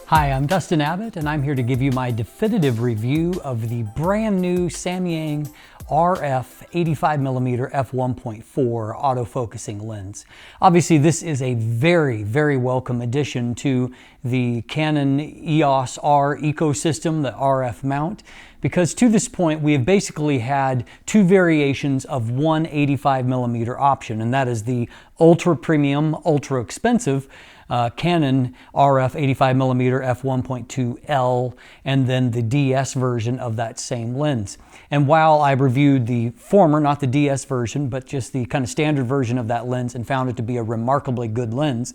Hi, I'm Dustin Abbott, and I'm here to give you my definitive review of the brand new Samyang RF 85mm F1.4 autofocusing lens. Obviously, this is a very welcome addition to the Canon EOS R ecosystem, the RF mount, because to this point we have basically had two variations of one 85mm option, and that is the ultra premium, ultra expensive Canon RF 85mm F1.2L, and then the DS version of that same lens. And while I reviewed the former, not the DS version, but just the kind of standard version of that lens and found it to be a remarkably good lens,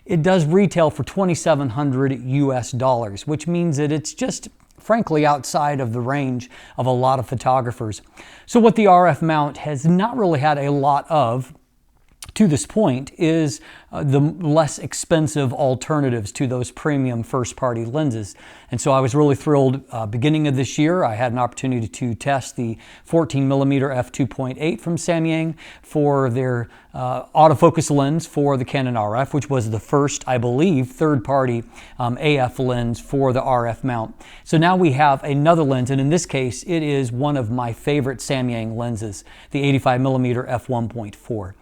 it does retail for $2,700 US, which means that it's just frankly outside of the range of a lot of photographers. So what the RF mount has not really had a lot of to this point is the less expensive alternatives to those premium first-party lenses. And so I was really thrilled. Beginning of this year, I had an opportunity to test the 14mm f2.8 from Samyang for their autofocus lens for the Canon RF, which was the first, I believe, third-party AF lens for the RF mount. So now we have another lens, and in this case, it is one of my favorite Samyang lenses, the 85mm f1.4.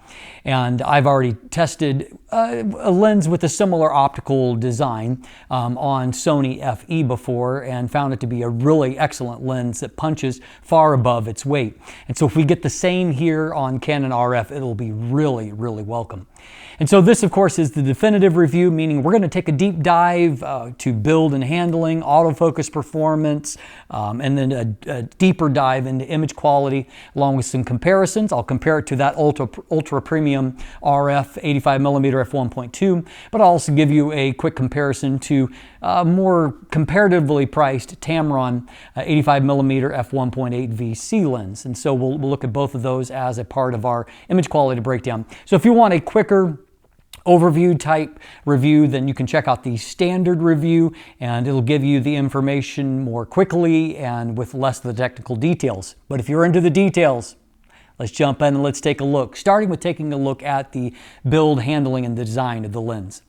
And I've already tested a lens with a similar optical design on Sony FE before and found it to be a really excellent lens that punches far above its weight. And so if we get the same here on Canon RF, it'll be really welcome. And so this, of course, is the definitive review, meaning we're going to take a deep dive to build and handling, autofocus performance, and then a deeper dive into image quality, along with some comparisons. I'll compare it to that ultra premium RF 85mm f1.2, but I'll also give you a quick comparison to more comparatively priced Tamron 85mm f1.8 VC lens. And so we'll look at both of those as a part of our image quality breakdown. So if you want a quicker overview type review, then you can check out the standard review, and it'll give you the information more quickly and with less of the technical details. But if you're into the details, let's jump in and let's take a look, starting with taking a look at the build, handling, and the design of the lens.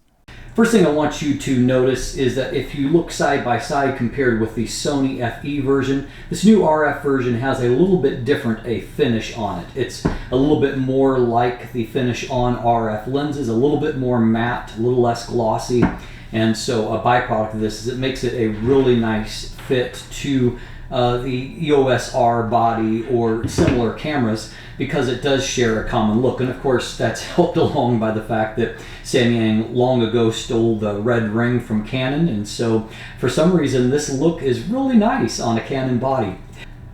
First thing I want you to notice is that if you look side by side compared with the Sony FE version, this new RF version has a little bit different a finish on it. It's a little bit more like the finish on RF lenses, a little bit more matte, a little less glossy. And so a byproduct of this is it makes it a really nice fit to the EOS R body or similar cameras, because it does share a common look. And of course that's helped along by the fact that Samyang long ago stole the red ring from Canon, and so for some reason this look is really nice on a Canon body.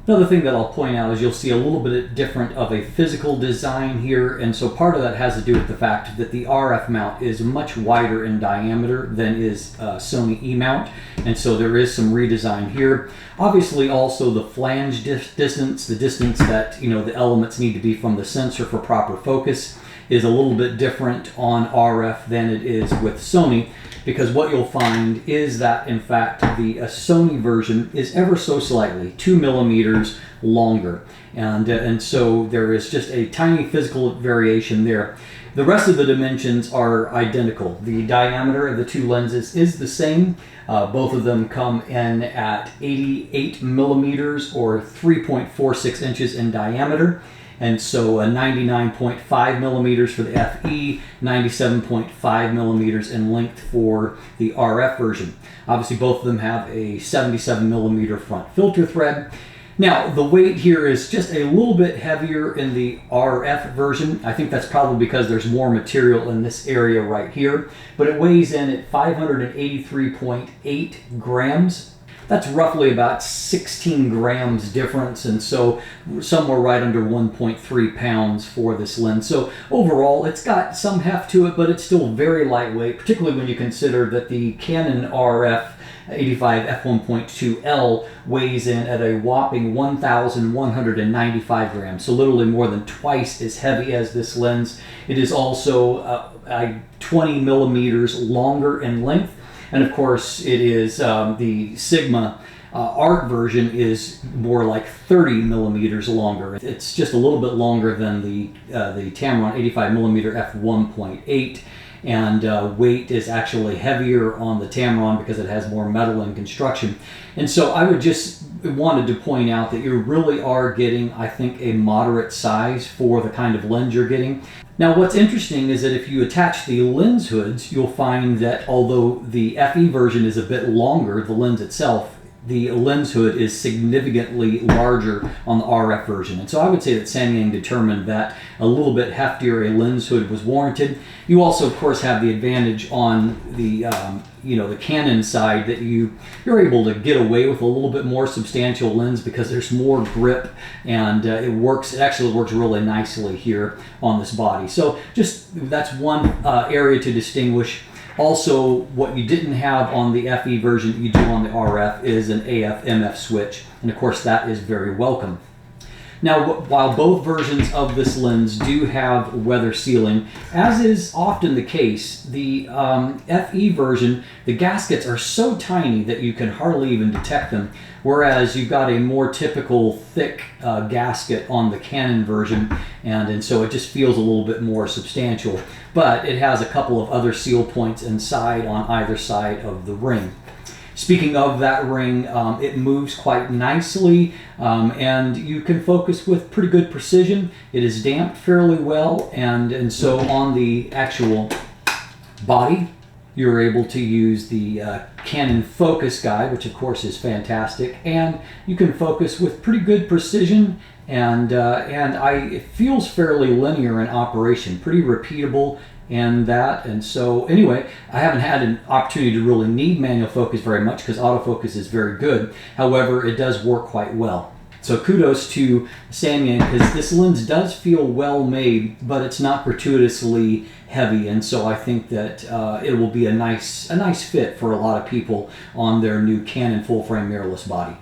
Another thing that I'll point out is you'll see a little bit different of a physical design here, and so part of that has to do with the fact that the RF mount is much wider in diameter than is Sony E mount, and so there is some redesign here. Obviously also the flange distance, the distance that the elements need to be from the sensor for proper focus, is a little bit different on RF than it is with Sony, because what you'll find is that in fact the Sony version is ever so slightly 2mm longer, and so there is just a tiny physical variation there. The rest of the dimensions are identical. The diameter of the two lenses is the same. Both of them come in at 88mm or 3.46 inches in diameter. And so 99.5mm for the FE, 97.5mm in length for the RF version. Obviously both of them have a 77mm front filter thread. Now the weight here is just a little bit heavier in the RF version. I think that's probably because there's more material in this area right here, but it weighs in at 583.8 grams. That's roughly about 16 grams difference, and so somewhere right under 1.3 pounds for this lens. So overall, it's got some heft to it, but it's still very lightweight, particularly when you consider that the Canon RF 85 f1.2L weighs in at a whopping 1,195 grams, so literally more than twice as heavy as this lens. It is also 20 millimeters longer in length. And of course, it is the Sigma Art version is more like 30mm longer. It's just a little bit longer than the Tamron 85mm f1.8. and weight is actually heavier on the Tamron because it has more metal in construction. And so I would just wanted to point out that you really are getting, I think, a moderate size for the kind of lens you're getting. Now, what's interesting is that if you attach the lens hoods, you'll find that although the FE version is a bit longer, the lens itself, the lens hood is significantly larger on the RF version. And so I would say that Samyang determined that a little bit heftier a lens hood was warranted. You also, of course, have the advantage on the the Canon side that you're able to get away with a little bit more substantial lens because there's more grip, and it actually works really nicely here on this body. So just that's one area to distinguish. Also, what you didn't have on the FE version that you do on the RF is an AF/MF switch, and of course that is very welcome. Now, while both versions of this lens do have weather sealing, as is often the case, the FE version, the gaskets are so tiny that you can hardly even detect them, whereas you've got a more typical thick gasket on the Canon version, and so it just feels a little bit more substantial. But it has a couple of other seal points inside on either side of the ring. Speaking of that ring, it moves quite nicely, and you can focus with pretty good precision. It is damped fairly well, and so on the actual body, you're able to use the Canon focus guide, which of course is fantastic, and you can focus with pretty good precision, and it feels fairly linear in operation, pretty repeatable. And so anyway, I haven't had an opportunity to really need manual focus very much because autofocus is very good. However, it does work quite well. So kudos to Samyang, because this lens does feel well made, but it's not gratuitously heavy, and so I think that it will be a nice fit for a lot of people on their new Canon full frame mirrorless body.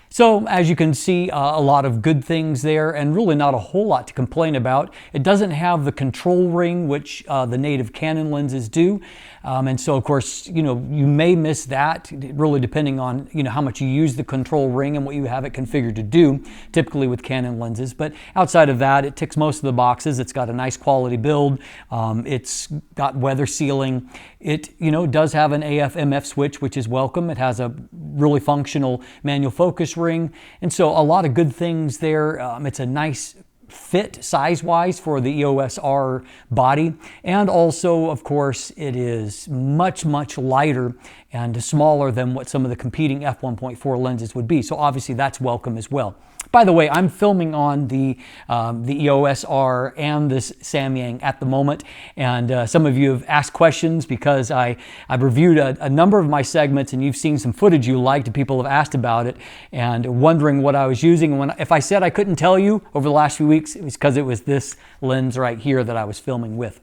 So as you can see, a lot of good things there, and really not a whole lot to complain about. It doesn't have the control ring, which the native Canon lenses do. And so of course, you may miss that, really depending on, how much you use the control ring and what you have it configured to do, typically with Canon lenses. But outside of that, it ticks most of the boxes. It's got a nice quality build. It's got weather sealing. It, does have an AF/MF switch, which is welcome. It has a really functional manual focus ring. And so a lot of good things there. It's a nice fit size-wise for the EOS R body, and also of course it is much lighter and smaller than what some of the competing f1.4 lenses would be, so obviously that's welcome as well. By the way, I'm filming on the EOS R and this Samyang at the moment, and some of you have asked questions because I've reviewed a number of my segments, and you've seen some footage you liked, and people have asked about it and wondering what I was using. And if I said I couldn't tell you over the last few weeks, it was because it was this lens right here that I was filming with.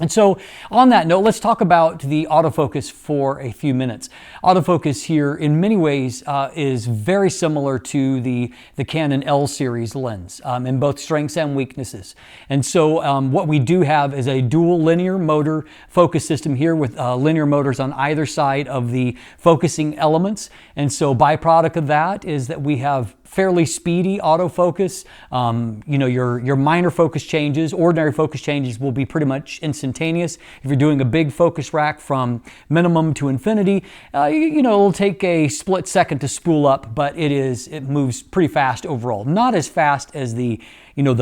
And so on that note, let's talk about the autofocus for a few minutes. Autofocus here in many ways is very similar to the Canon L series lens in both strengths and weaknesses. And so what we do have is a dual linear motor focus system here with linear motors on either side of the focusing elements. And so byproduct of that is that we have fairly speedy autofocus. Your minor focus changes, ordinary focus changes will be pretty much instantaneous. If you're doing a big focus rack from minimum to infinity, it'll take a split second to spool up, but it moves pretty fast overall. Not as fast as the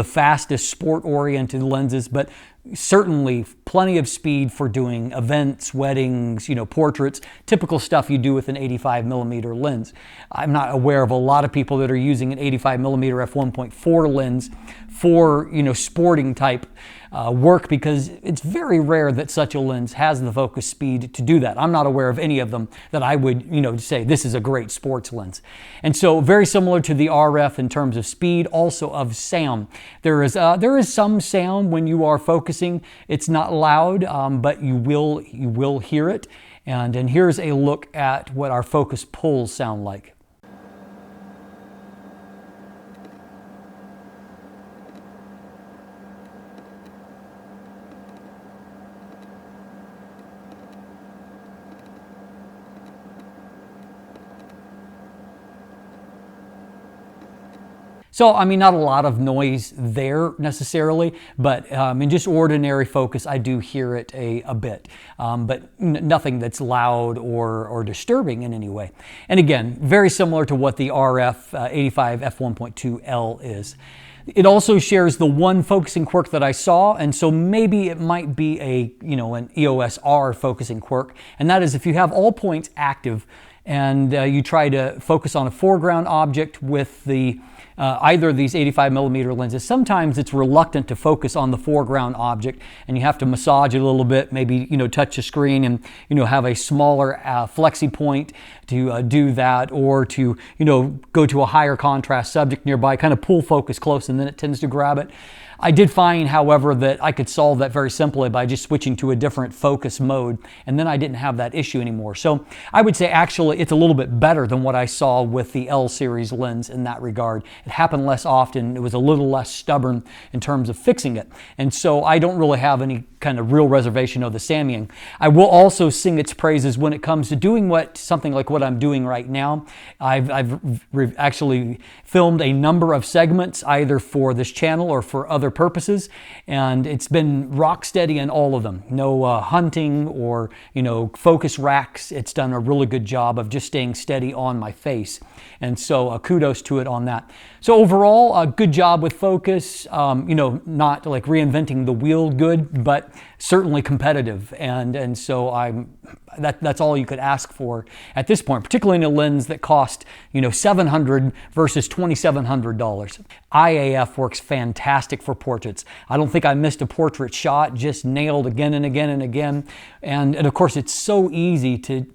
fastest sport-oriented lenses, but certainly plenty of speed for doing events, weddings, portraits, typical stuff you do with an 85mm lens. I'm not aware of a lot of people that are using an 85mm f1.4 lens for, sporting type work, because it's very rare that such a lens has the focus speed to do that. I'm not aware of any of them that I would, say this is a great sports lens. And so very similar to the RF in terms of speed, also of sound. There is some sound when you are focusing. It's not loud, but you will hear it. And here's a look at what our focus pulls sound like. So, I mean, not a lot of noise there necessarily, but in just ordinary focus, I do hear it a bit, but nothing that's loud or disturbing in any way. And again, very similar to what the RF 85 F1.2L is. It also shares the one focusing quirk that I saw, and so maybe it might be an EOS R focusing quirk, and that is if you have all points active and you try to focus on a foreground object with the either of these 85mm lenses, sometimes it's reluctant to focus on the foreground object, and you have to massage it a little bit, maybe touch the screen and have a smaller flexi point to do that, or to go to a higher contrast subject nearby, kind of pull focus close, and then it tends to grab it. I did find, however, that I could solve that very simply by just switching to a different focus mode, and then I didn't have that issue anymore. So I would say actually it's a little bit better than what I saw with the L series lens in that regard. It happened less often. It was a little less stubborn in terms of fixing it. And so I don't really have any kind of real reservation of the Samyang. I will also sing its praises when it comes to doing something like what I'm doing right now. I've actually filmed a number of segments either for this channel or for other purposes, and it's been rock steady in all of them. No hunting or focus racks. It's done a really good job of just staying steady on my face, and so kudos to it on that. So overall, a good job with focus. Not like reinventing the wheel good, but certainly competitive, and so that's all you could ask for at this point, particularly in a lens that cost $700 versus $2,700. IAF works fantastic for portraits. I don't think I missed a portrait shot, just nailed again and again and again, and of course it's so easy to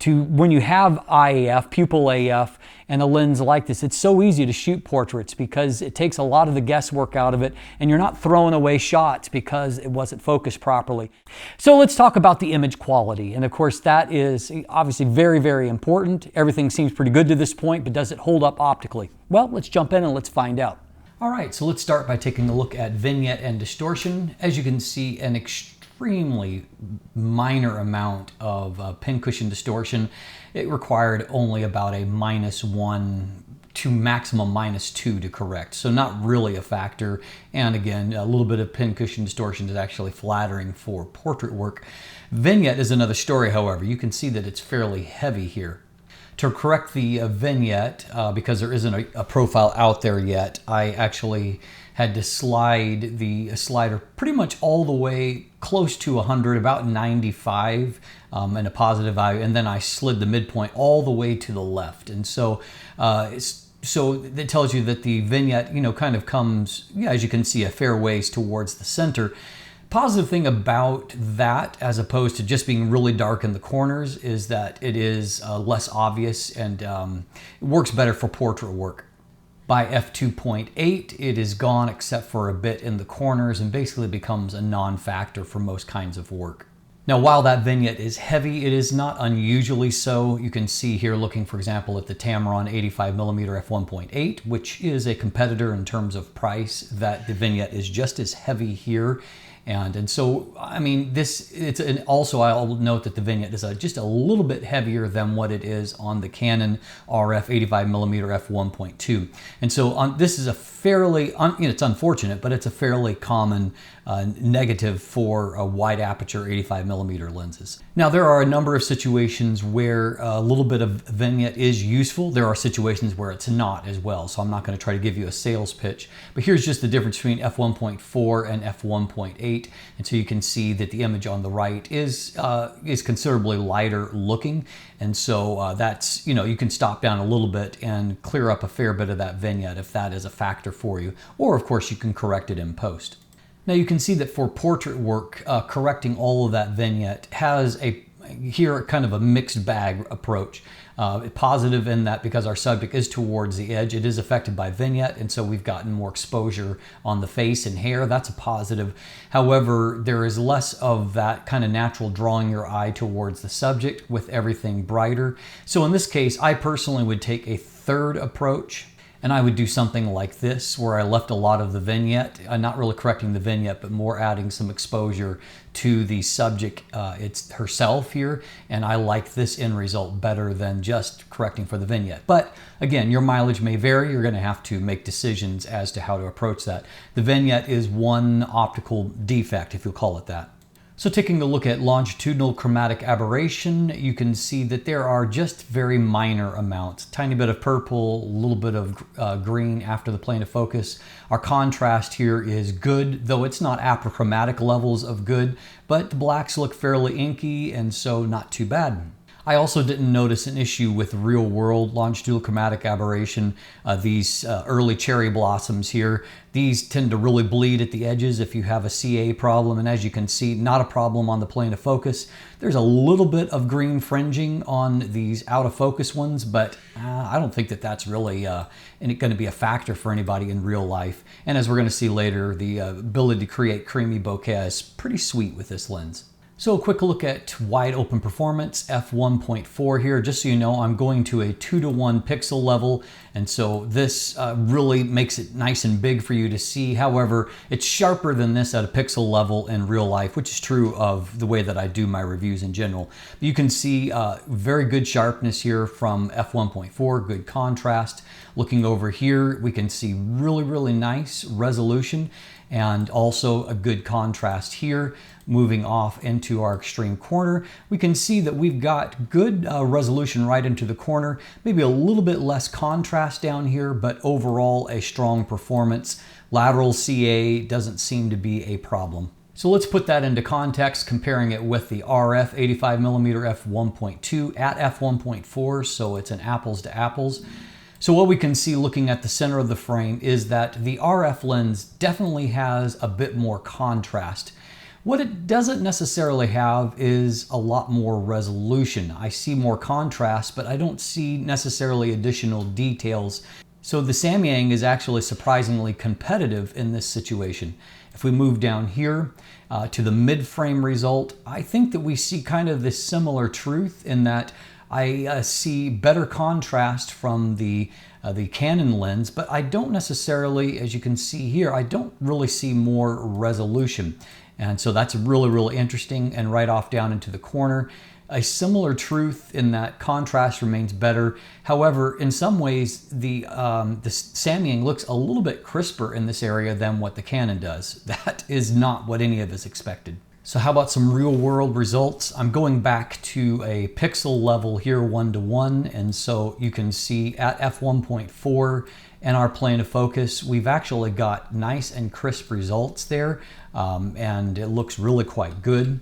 when you have IAF, pupil AF, and a lens like this, it's so easy to shoot portraits because it takes a lot of the guesswork out of it, and you're not throwing away shots because it wasn't focused properly. So let's talk about the image quality, and of course that is obviously very, very important. Everything seems pretty good to this point, but does it hold up optically? Well, let's jump in and let's find out. All right, so let's start by taking a look at vignette and distortion. As you can see, an extremely minor amount of pincushion distortion. It required only about a -1 to maximum -2 to correct, so not really a factor. And again, a little bit of pincushion distortion is actually flattering for portrait work. Vignette is another story, however. You can see that it's fairly heavy here. To correct the vignette, because there isn't a profile out there yet, I actually had to slide the slider pretty much all the way close to 100, about 95 and a positive value, and then I slid the midpoint all the way to the left. And so it tells you that the vignette, kind of comes, as you can see, a fair ways towards the center. Positive thing about that, as opposed to just being really dark in the corners, is that it is less obvious, and it works better for portrait work. By f2.8, it is gone except for a bit in the corners and basically becomes a non-factor for most kinds of work. Now, while that vignette is heavy, it is not unusually so. You can see here, looking for example at the Tamron 85mm F1.8, which is a competitor in terms of price, that the vignette is just as heavy here. And so, I mean, also I'll note that the vignette is just a little bit heavier than what it is on the Canon RF 85mm F1.2. And so this is a fairly, it's unfortunate, but it's a fairly common negative for a wide aperture 85mm lenses. Now, there are a number of situations where a little bit of vignette is useful. There are situations where it's not as well, so I'm not going to try to give you a sales pitch, but here's just the difference between f1.4 and f1.8, and so you can see that the image on the right is considerably lighter looking, and so that's, you can stop down a little bit and clear up a fair bit of that vignette if that is a factor for you, or of course you can correct it in post. Now you can see that for portrait work, correcting all of that vignette has here kind of a mixed bag approach. Positive in that because our subject is towards the edge, it is affected by vignette, and so we've gotten more exposure on the face and hair. That's a positive. However, there is less of that kind of natural drawing your eye towards the subject with everything brighter. So in this case, I personally would take a third approach. And I would do something like this where I left a lot of the vignette, not really correcting the vignette, but more adding some exposure to the subject it's herself here. And I like this end result better than just correcting for the vignette. But again, your mileage may vary. You're going to have to make decisions as to how to approach that. The vignette is one optical defect, if you'll call it that. So taking a look at longitudinal chromatic aberration, you can see that there are just very minor amounts. Tiny bit of purple, a little bit of green after the plane of focus. Our contrast here is good, though it's not apochromatic levels of good, but the blacks look fairly inky and so not too bad. I also didn't notice an issue with real world longitudinal chromatic aberration. These early cherry blossoms here, these tend to really bleed at the edges if you have a CA problem, and as you can see, not a problem on the plane of focus. There's a little bit of green fringing on these out of focus ones, but I don't think that that's really going to be a factor for anybody in real life. And as we're going to see later, the ability to create creamy bokeh is pretty sweet with this lens. So a quick look at wide open performance, f1.4 here. Just so you know, I'm going to a 2:1 pixel level, and so this really makes it nice and big for you to see. However, it's sharper than this at a pixel level in real life, which is true of the way that I do my reviews in general. You can see very good sharpness here from f1.4, good contrast. Looking over here, we can see really nice resolution and also a good contrast here. Moving off into our extreme corner, we can see that we've got good resolution right into the corner, maybe a little bit less contrast down here, but overall a strong performance. Lateral CA doesn't seem to be a problem. So let's put that into context, comparing it with the RF 85mm f1.2 at f1.4, so it's an apples to apples. So what we can see looking at the center of the frame is that the RF lens definitely has a bit more contrast. What it doesn't necessarily have is a lot more resolution. I see more contrast, but I don't see necessarily additional details. So the Samyang is actually surprisingly competitive in this situation. If we move down here to the mid-frame result, I think that we see kind of this similar truth in that I see better contrast from the Canon lens, but I don't necessarily, as you can see here, I don't really see more resolution. And so that's really interesting. And right off down into the corner, a similar truth in that contrast remains better. However, in some ways, the Samyang looks a little bit crisper in this area than what the Canon does. That is not what any of us expected. So how about some real world results? I'm going back to a pixel level here, 1:1, and so you can see at f1.4 and our plane of focus, we've actually got nice and crisp results there, and it looks really quite good.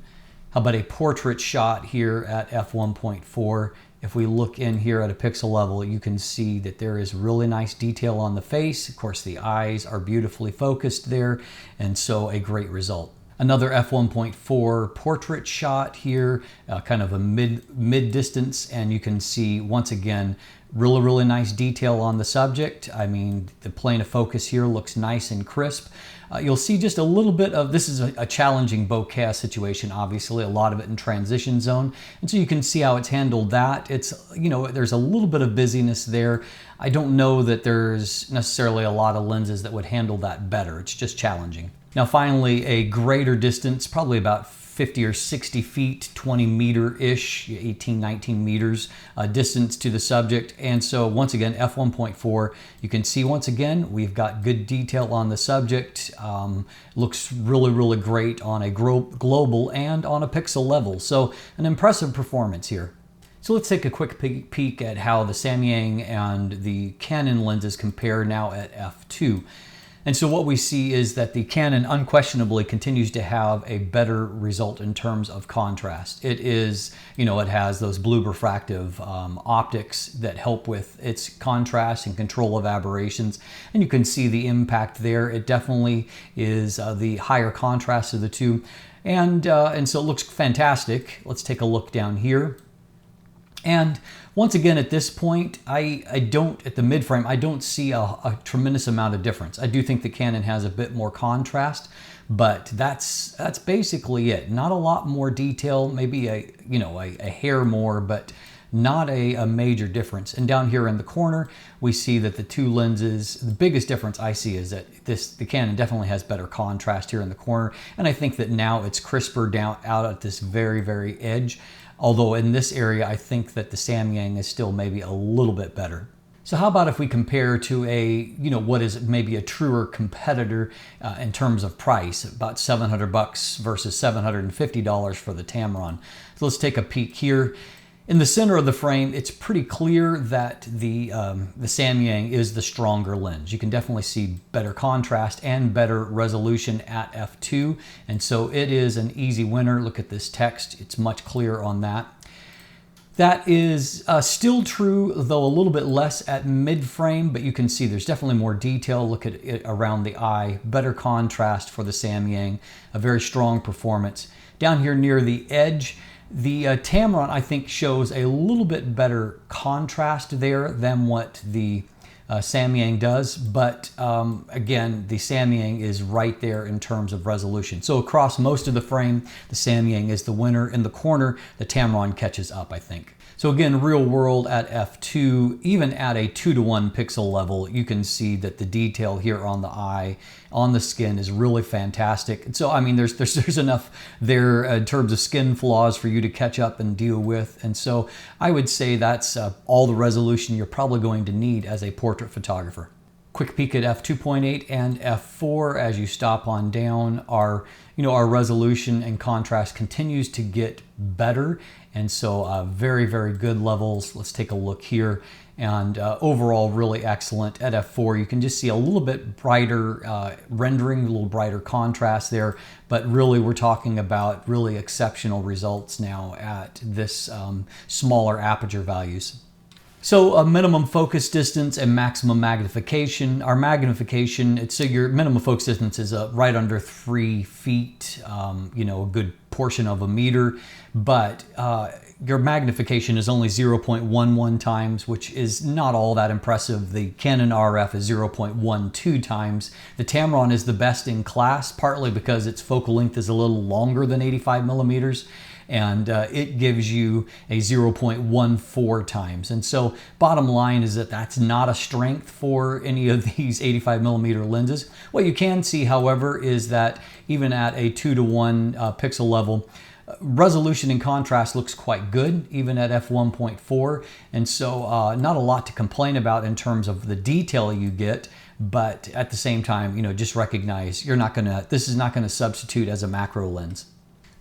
How about a portrait shot here at f1.4? If we look in here at a pixel level, you can see that there is really nice detail on the face. Of course, the eyes are beautifully focused there, and so a great result. Another f1.4 portrait shot here, kind of a mid distance, and you can see once again really nice detail on the subject. I mean, the plane of focus here looks nice and crisp. You'll see just a little bit of, this is a challenging bokeh situation, obviously, a lot of it in transition zone. And so you can see how it's handled that. It's, you know, there's a little bit of busyness there. I don't know that there's necessarily a lot of lenses that would handle that better. It's just challenging. Now finally, a greater distance, probably about 50 or 60 feet, 20 meter-ish, 18, 19 meters distance to the subject. And so once again, f1.4, you can see once again, we've got good detail on the subject. Looks really great on a global and on a pixel level. So an impressive performance here. So let's take a quick peek at how the Samyang and the Canon lenses compare now at f2. And so what we see is that the Canon unquestionably continues to have a better result in terms of contrast. It is, you know, it has those blue refractive optics that help with its contrast and control of aberrations. And you can see the impact there. It definitely is the higher contrast of the two. And so it looks fantastic. Let's take a look down here. And once again, at this point, I don't, at the mid frame, I don't see a tremendous amount of difference. I do think the Canon has a bit more contrast, but that's basically it. Not a lot more detail, maybe a hair more, but not a major difference. And down here in the corner, we see that the two lenses, the biggest difference I see is that the Canon definitely has better contrast here in the corner. And I think that now it's crisper down out at this very, very edge. Although in this area, I think that the Samyang is still maybe a little bit better. So how about if we compare to what is maybe a truer competitor in terms of price, about $700 versus $750 for the Tamron. So let's take a peek here. In the center of the frame, it's pretty clear that the Samyang is the stronger lens. You can definitely see better contrast and better resolution at f2. And so it is an easy winner. Look at this text. It's much clearer on that. That is still true, though a little bit less at mid-frame, but you can see there's definitely more detail. Look at it around the eye, better contrast for the Samyang, a very strong performance. Down here near the edge, the Tamron, I think, shows a little bit better contrast there than what the Samyang does, but again, the Samyang is right there in terms of resolution. So across most of the frame, the Samyang is the winner. In the corner, the Tamron catches up, I think. So again, real world at f2, even at a 2:1 pixel level, you can see that the detail here on the eye, on the skin is really fantastic. And so, I mean, there's enough there in terms of skin flaws for you to catch up and deal with. And so I would say that's all the resolution you're probably going to need as a portrait photographer. Quick peek at f2.8 and f4 as you stop on down. Our resolution and contrast continues to get better, and so very, very good levels. Let's take a look here, and overall really excellent at f4. You can just see a little bit brighter rendering, a little brighter contrast there, but really we're talking about really exceptional results now at this smaller aperture values. So a minimum focus distance and maximum magnification. Our magnification, so your minimum focus distance is right under 3 feet, a good portion of a meter, but your magnification is only 0.11 times, which is not all that impressive. The Canon RF is 0.12 times. The Tamron is the best in class, partly because its focal length is a little longer than 85 millimeters. And it gives you a 0.14 times. And so bottom line is that that's not a strength for any of these 85 millimeter lenses. What you can see, however, is that even at a 2:1 pixel level, resolution and contrast looks quite good, even at f1.4. And so not a lot to complain about in terms of the detail you get. But at the same time, just recognize this is not gonna substitute as a macro lens.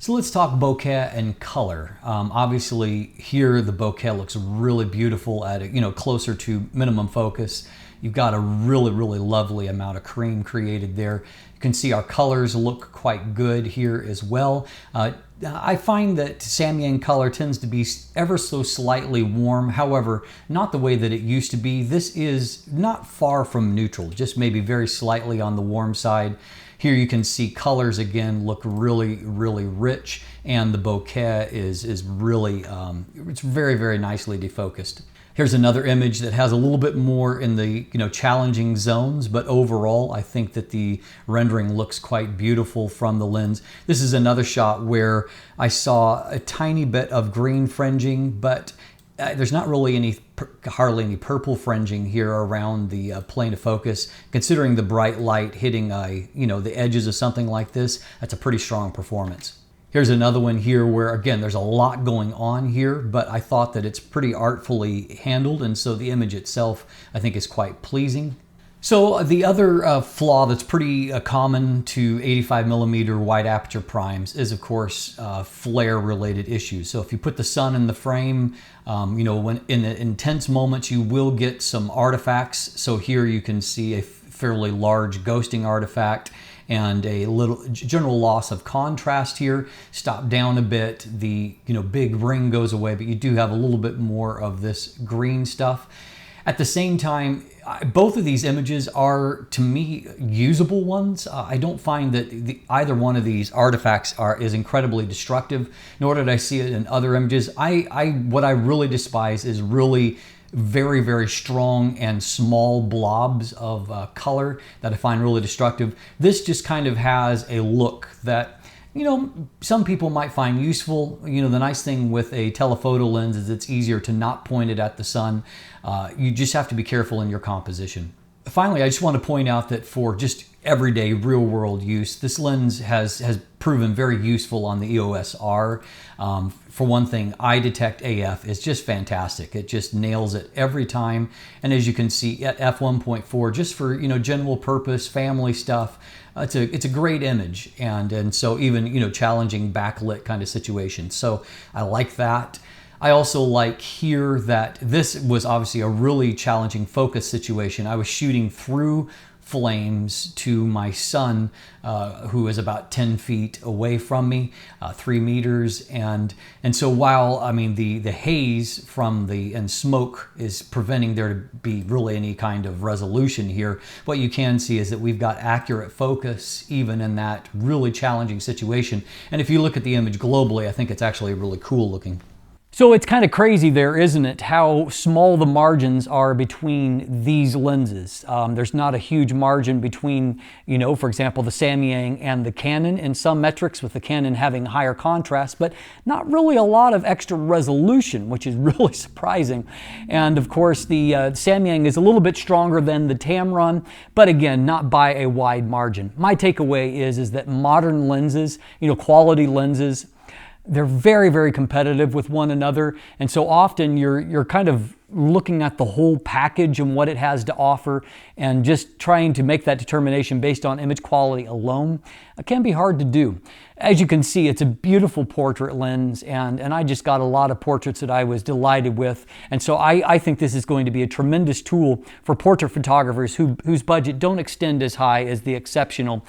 So let's talk bokeh and color. Obviously here the bokeh looks really beautiful at closer to minimum focus. You've got a really, really lovely amount of cream created there. You can see our colors look quite good here as well. I find that Samyang color tends to be ever so slightly warm. However, not the way that it used to be. This is not far from neutral, just maybe very slightly on the warm side. Here you can see colors again look really, really rich, and the bokeh is really, it's very, very nicely defocused. Here's another image that has a little bit more in the challenging zones, but overall I think that the rendering looks quite beautiful from the lens. This is another shot where I saw a tiny bit of green fringing, but there's not really hardly any purple fringing here around the plane of focus. Considering the bright light hitting the edges of something like this, that's a pretty strong performance. Here's another one here where, again, there's a lot going on here, but I thought that it's pretty artfully handled, and so the image itself, I think, is quite pleasing. So the other flaw that's pretty common to 85 millimeter wide aperture primes is, of course, flare related issues. So if you put the sun in the frame, when in the intense moments, you will get some artifacts. So here you can see a fairly large ghosting artifact and a little general loss of contrast here. Stop down a bit, the big ring goes away, but you do have a little bit more of this green stuff. At the same time, both of these images are, to me, usable ones. I don't find that either one of these artifacts is incredibly destructive, nor did I see it in other images. What I really despise is really very, very strong and small blobs of color that I find really destructive. This just kind of has a look that some people might find useful. The nice thing with a telephoto lens is it's easier to not point it at the sun. You just have to be careful in your composition. Finally, I just want to point out that for just everyday real world use, this lens has proven very useful on the EOS R. For one thing, eye detect AF is just fantastic. It just nails it every time. And as you can see at f1.4, just for general purpose family stuff, it's a great image. And so even challenging backlit kind of situations. So I like that. I also like here that this was obviously a really challenging focus situation. I was shooting through flames to my son, who is about 10 feet away from me, 3 meters. And so while, the haze from and smoke is preventing there to be really any kind of resolution here, what you can see is that we've got accurate focus even in that really challenging situation. And if you look at the image globally, I think it's actually really cool looking. So it's kind of crazy there, isn't it, how small the margins are between these lenses. There's not a huge margin between, for example, the Samyang and the Canon in some metrics, with the Canon having higher contrast, but not really a lot of extra resolution, which is really surprising. And of course, the Samyang is a little bit stronger than the Tamron, but again, not by a wide margin. My takeaway is that modern lenses, quality lenses, they're very, very competitive with one another. And so often you're kind of looking at the whole package and what it has to offer, and just trying to make that determination based on image quality alone. It can be hard to do. As you can see, it's a beautiful portrait lens, and I just got a lot of portraits that I was delighted with. And so I think this is going to be a tremendous tool for portrait photographers whose budget don't extend as high as the exceptional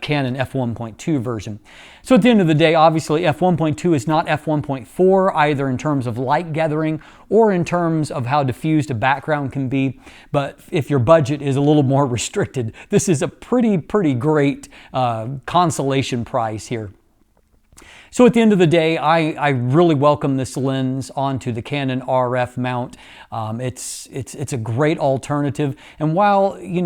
Canon f1.2 version. So at the end of the day, obviously f1.2 is not f1.4, either in terms of light gathering or in terms of how diffused a background can be. But if your budget is a little more restricted, this is a pretty great consolation prize here. So at the end of the day, I really welcome this lens onto the Canon RF mount. It's a great alternative. And while, you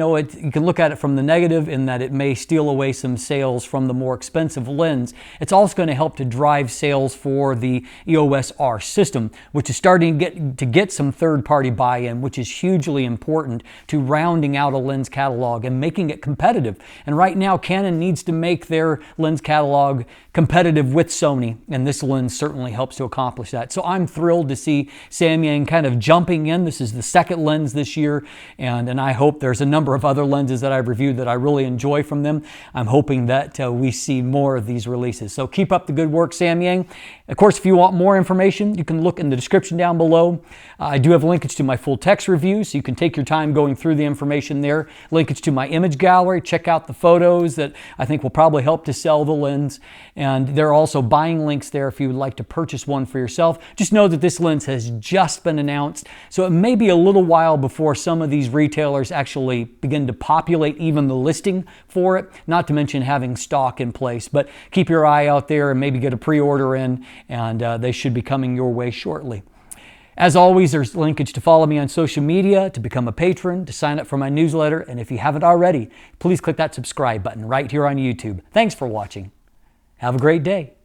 can look at it from the negative in that it may steal away some sales from the more expensive lens, it's also going to help to drive sales for the EOS R system, which is starting to get some third-party buy-in, which is hugely important to rounding out a lens catalog and making it competitive. And right now, Canon needs to make their lens catalog competitive with Sony, and this lens certainly helps to accomplish that. So I'm thrilled to see Samyang kind of jumping in. This is the second lens this year, and I hope there's a number of other lenses that I've reviewed that I really enjoy from them. I'm hoping that we see more of these releases. So keep up the good work, Samyang. Of course, if you want more information, you can look in the description down below. I do have linkage to my full text review, so you can take your time going through the information there. Linkage to my image gallery. Check out the photos that I think will probably help to sell the lens. And there are also buying links there if you would like to purchase one for yourself. Just know that this lens has just been announced, so it may be a little while before some of these retailers actually begin to populate even the listing for it, not to mention having stock in place. But keep your eye out there and maybe get a pre-order in, and they should be coming your way shortly. As always, there's linkage to follow me on social media, to become a patron, to sign up for my newsletter, and if you haven't already, please click that subscribe button right here on YouTube. Thanks for watching. Have a great day.